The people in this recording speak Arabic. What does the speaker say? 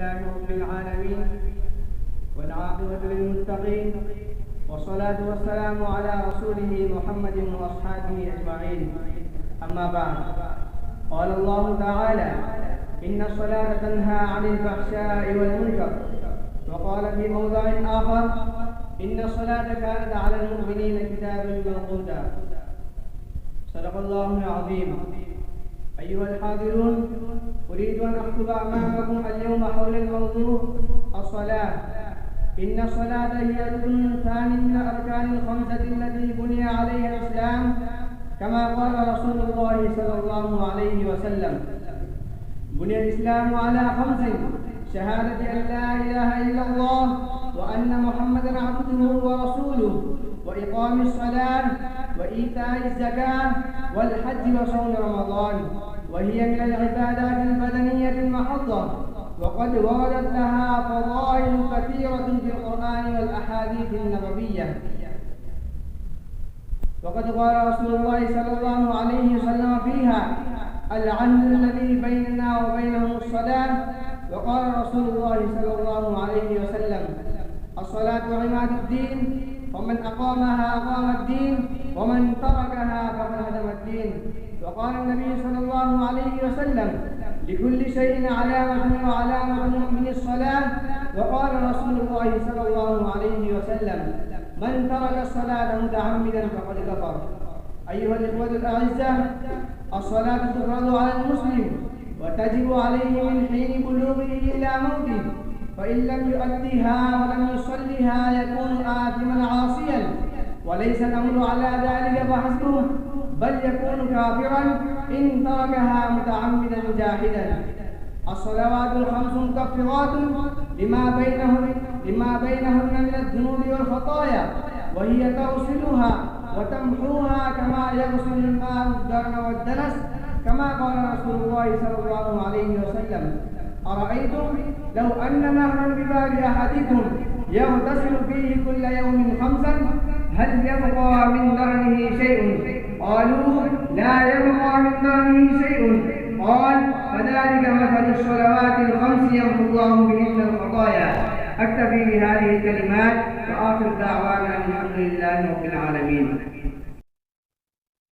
لله رب العالمين والعاقبة للمتقين والصلاة والسلام على رسوله محمد وأصحابه أجمعين. أما بعد، قال الله تعالى: إن الصلاة تنهى عن الفحشاء والمنكر. وقال في موضع آخر: إن الصلاة كانت على المؤمنين كتابا موقوتا. صدق الله العظيم. أيها الحاضرون، أريد أن أخطب أمامكم اليوم حول الموضوع الصلاة. إن الصلاة هي ركن ثاني من الأركان الخمسة التي بني عليها الإسلام، كما قال رسول الله صلى الله عليه وسلم: بني الإسلام على خمس: شهادة أن لا إله إلا الله وأن محمدا عبده ورسوله، وإقام الصلاة، وإيتاء الزكاة، والحج، وصوم رمضان. وهي من العبادات البدنية المحضة، وقد وردت لها فضائل كثيرة في القرآن والأحاديث النبوية. وقد قال رسول الله صلى الله عليه وسلم فيها: العهد الذي بيننا وبينهم الصلاة. وقال رسول الله صلى الله عليه وسلم: الصلاة عماد الدين، ومن أقامها أقام الدين، ومن تركها فقد هدم الدين. وقال النبي صلى الله عليه وسلم: لكل شيء علامة، وعلامة المؤمن الصلاة. وقال رسول الله صلى الله عليه وسلم: من ترك الصلاة متعمدا فقد كفر. أيها الإخوة الأعزاء، الصلاة تفرض على المسلم وتجب عليه من حين بلوغه إلى موته، فإن لم يؤدها ولم يصلها يكون آثما عاصيا، وليس الأمر على ذلك فحسبه، بل يكون كافرا إن تركها متعمدا جاحدا. الصلوات الخمس مكفرات لما بينهن من الذنوب والخطايا، وهي تغسلها وتمحوها كما يغسل الماء الدرن والدنس، كما قال رسول الله صلى الله عليه وسلم: أرأيتم لو أن نهرا بباب أحدكم يغتسل فيه كل يوم 5، هل يبقى من درنه شيء؟ قالوا: لا يبقى من درنه شيء. قال: فذلك مثل الصلوات الخمس يمحو الله بهن الخطايا. أكتفي بهذه الكلمات، وآخر دعوانا الحمد لله رب العالمين.